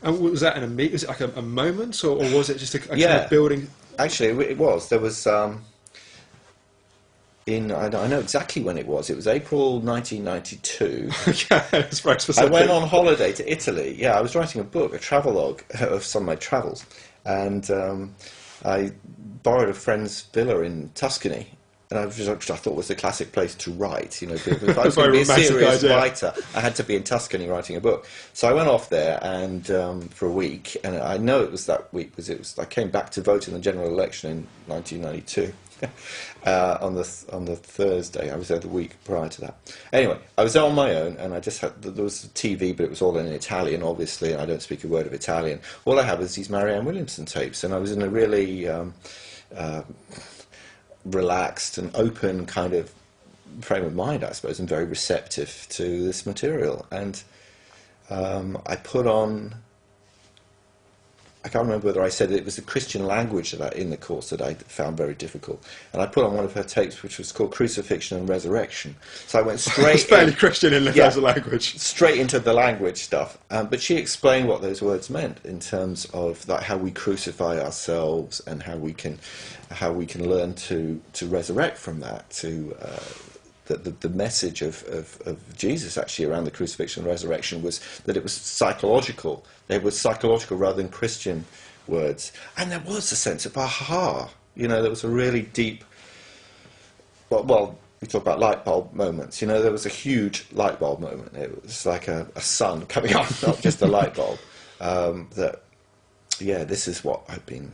And was that was it like a moment, or was it just a kind of Yeah, building? actually, it was. There was I know exactly when it was. It was April 1992. Yeah, it's very I went specific. on holiday to Italy. Yeah, I was writing a book, a travelogue of some of my travels, and I borrowed a friend's villa in Tuscany. And which I thought was the classic place to write. You know, if I was going to Very be a romantic serious idea. writer, I had to be in Tuscany writing a book. So I went off there and for a week, and I know it was that week because I came back to vote in the general election in 1992. On the Thursday. I was there the week prior to that. Anyway, I was there on my own, and I just had there was TV, but it was all in Italian, obviously, and I don't speak a word of Italian. All I have is these Marianne Williamson tapes, and I was in a really relaxed and open kind of frame of mind, I suppose, and very receptive to this material. And I put on. I can't remember whether I said it was the Christian language that in the course that I found very difficult. And I put on one of her tapes, which was called Crucifixion and Resurrection. So I went straight It's fairly Christian in terms of language. straight into the language stuff. But she explained what those words meant in terms of that, how we crucify ourselves and how we can learn to resurrect from that, to the message of Jesus actually around the crucifixion and resurrection was that it was psychological. They were psychological rather than Christian words. And there was a sense of aha. You know, there was a really deep, well we talk about light bulb moments. You know, there was a huge light bulb moment. It was like a sun coming on, not just a light bulb. That, yeah, this is what I've been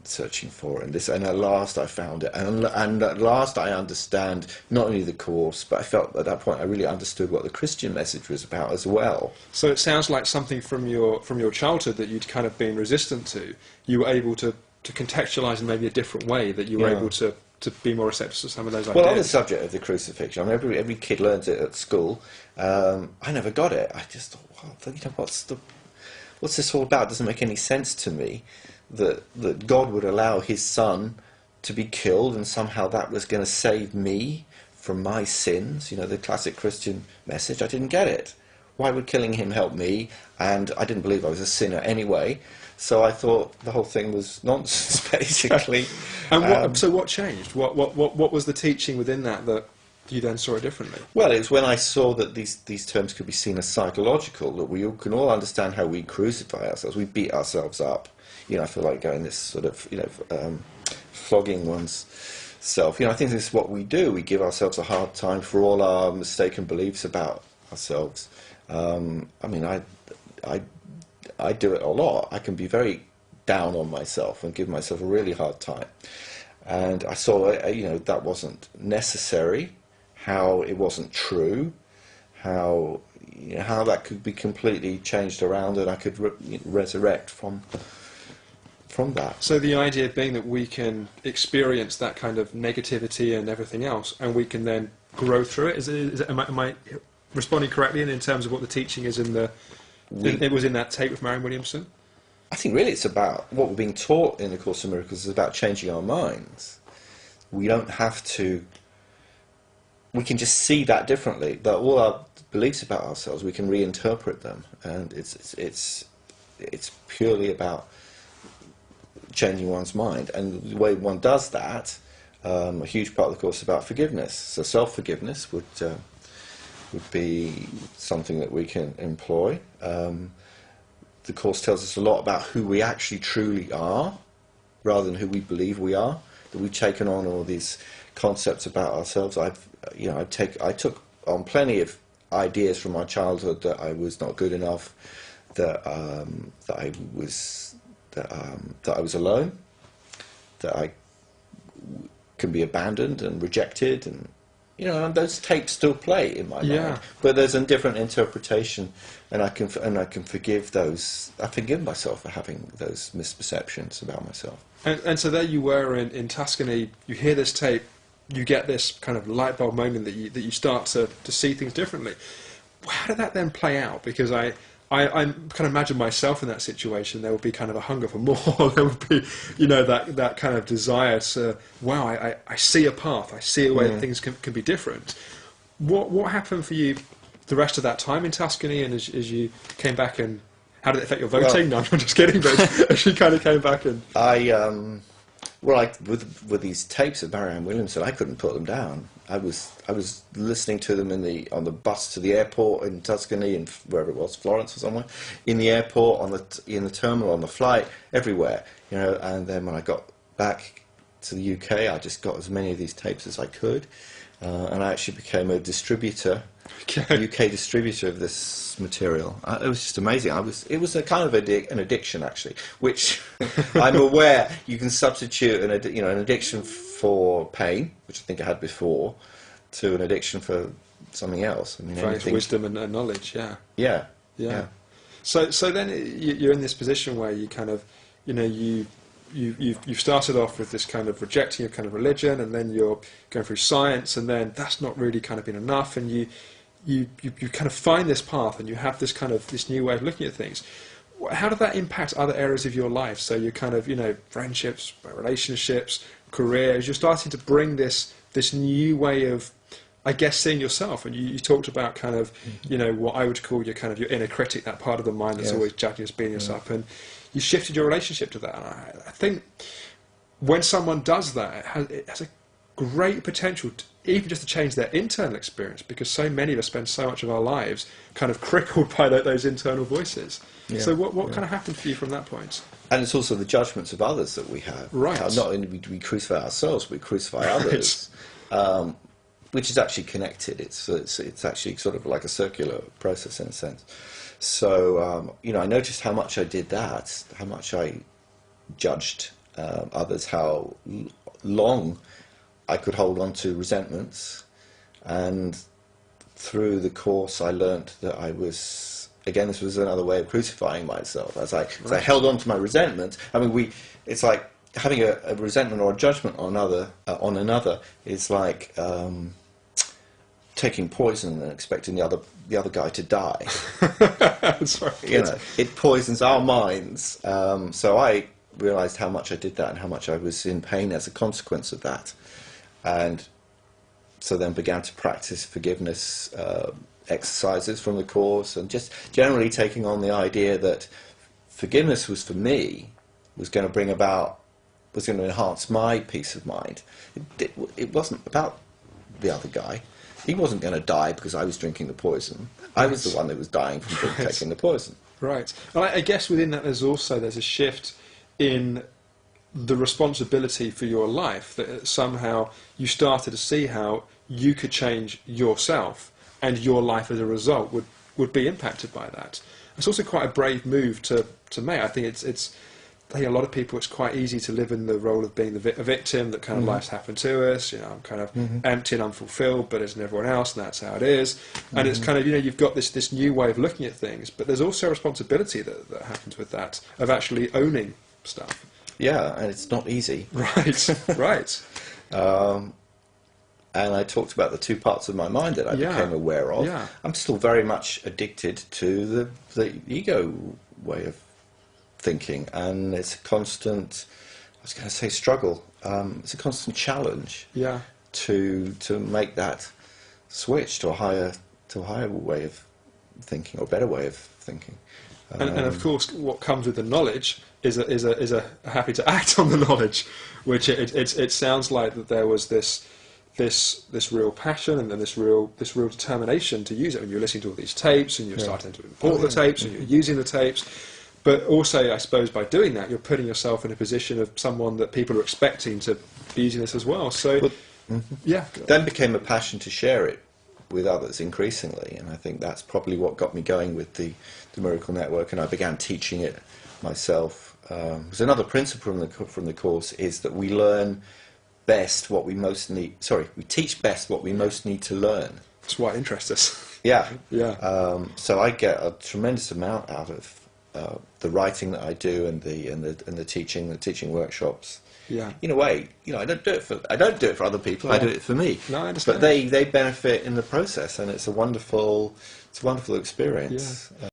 searching for, and at last I found it, and at last I understand not only the course, but I felt at that point I really understood what the Christian message was about as well. So it sounds like something from your childhood that you'd kind of been resistant to. You were able to contextualise in maybe a different way. That you were able to be more receptive to some of those ideas. Well, on the subject of the crucifixion, I mean, every kid learns it at school. I never got it. I just thought, well, you know, what's this all about? It doesn't make any sense to me that God would allow his son to be killed and somehow that was going to save me from my sins. You know, the classic Christian message. I didn't get it. Why would killing him help me? And I didn't believe I was a sinner anyway. So I thought the whole thing was nonsense, basically. And so what changed? What was the teaching within that you then saw it differently? Well, it was when I saw that these terms could be seen as psychological, that we can all understand how we crucify ourselves, we beat ourselves up. You know, I feel like going this sort of, flogging one's self. You know, I think this is what we do. We give ourselves a hard time for all our mistaken beliefs about ourselves. I mean, I do it a lot. I can be very down on myself and give myself a really hard time. And I saw, that wasn't necessary, how it wasn't true, how that could be completely changed around, and I could resurrect from that. So the idea being that we can experience that kind of negativity and everything else, and we can then grow through it. Am I responding correctly in terms of what the teaching is it was in that tape with Marianne Williamson? I think really it's about what we're being taught in the Course of Miracles is about changing our minds. We don't have to. We can just see that differently. That all our beliefs about ourselves, we can reinterpret them, and it's purely about changing one's mind. And the way one does that, a huge part of the course is about forgiveness. So self-forgiveness would be something that we can employ. The course tells us a lot about who we actually truly are, rather than who we believe we are. That we've taken on all these concepts about ourselves. I took on plenty of ideas from my childhood that I was not good enough, that I was alone, that I can be abandoned and rejected, and and those tapes still play in my mind. But there's a different interpretation, and I can forgive those. I forgive myself for having those misperceptions about myself. And so there you were in Tuscany. You hear this tape, you get this kind of light bulb moment that you start to see things differently. How did that then play out? Because I kind of imagine myself in that situation. There would be kind of a hunger for more. There would be, that kind of desire to, wow, I see a path. I see a way that things can be different. What happened for you the rest of that time in Tuscany, and as you came back, and how did it affect your voting? No, I'm just kidding, but as you kind of came back and... With these tapes of Marianne Williamson, I couldn't put them down. I was listening to them on the bus to the airport in Tuscany, and wherever it was, Florence or somewhere, in the airport, in the terminal, on the flight, everywhere, you know. And then when I got back to the UK, I just got as many of these tapes as I could, and I actually became a distributor. Okay. UK distributor of this material. It was just amazing. It was a kind of an addiction, actually, which I'm aware you can substitute an addiction for pain, which I think I had before, to an addiction for something else. I mean, wisdom and knowledge. Yeah. Yeah. Yeah. Yeah. So then you're in this position where you kind of, you know, you've started off with this kind of rejecting your kind of religion, and then you're going through science, and then that's not really kind of been enough, and you kind of find this path, and you have this kind of this new way of looking at things. How did that impact other areas of your life? So you kind of, you know, friendships, relationships, careers. You're starting to bring this new way of, I guess, seeing yourself. And you talked about kind of, you know, what I would call your kind of your inner critic, that part of the mind that's always judging us, beating us up, and you shifted your relationship to that. And I think when someone does that, it has a great potential even just to change their internal experience, because so many of us spend so much of our lives kind of crippled by those internal voices. Yeah, so what kind of happened for you from that point? And it's also the judgments of others that we have. Right. Not only do we crucify ourselves, we crucify others, which is actually connected. It's actually sort of like a circular process in a sense. So, you know, I noticed how much I did that, how much I judged others, how long I could hold on to resentments, and through the course I learnt that I was, again, this was another way of crucifying myself. As I held on to my resentment, I mean, it's like having a resentment or a judgment on another is like taking poison and expecting the other guy to die. That's right. You know, it poisons our minds. So I realised how much I did that and how much I was in pain as a consequence of that. And so then began to practice forgiveness exercises from the course, and just generally taking on the idea that forgiveness was, for me, was going to enhance my peace of mind. It wasn't about the other guy. He wasn't going to die because I was drinking the poison. I was the one that was dying from taking the poison. Right. And I guess within that there's a shift in the responsibility for your life, that somehow you started to see how you could change yourself, and your life as a result would be impacted by that. It's also quite a brave move to make. I think I think a lot of people, it's quite easy to live in the role of being a victim, that kind of life's happened to us, you know, I'm kind of empty and unfulfilled, but isn't everyone else, and that's how it is. And it's kind of, you know, you've got this new way of looking at things, but there's also a responsibility that happens with that, of actually owning stuff. Yeah, and it's not easy. Right, right. And I talked about the two parts of my mind that I became aware of. Yeah. I'm still very much addicted to the ego way of thinking, and it's a constant, I was going to say struggle, it's a constant challenge to make that switch to a higher way of thinking, or better way of thinking. And of course, what comes with the knowledge is a happy to act on the knowledge, which it sounds like that there was this real passion and then this real determination to use it. When you're listening to all these tapes and you're starting to import the tapes and you're using the tapes, but also I suppose by doing that you're putting yourself in a position of someone that people are expecting to be using this as well. So then became a passion to share it with others increasingly, and I think that's probably what got me going with the Miracle Network, and I began teaching it myself. There's another principle from the course, is that we learn best what we most need. Sorry, we teach best what we most need to learn. That's what interests us. Yeah, yeah. So I get a tremendous amount out of the writing that I do and the teaching workshops. Yeah. In a way, you know, I don't do it for other people. I do it for me. No, I understand. But they benefit in the process, and it's a wonderful experience. Yeah.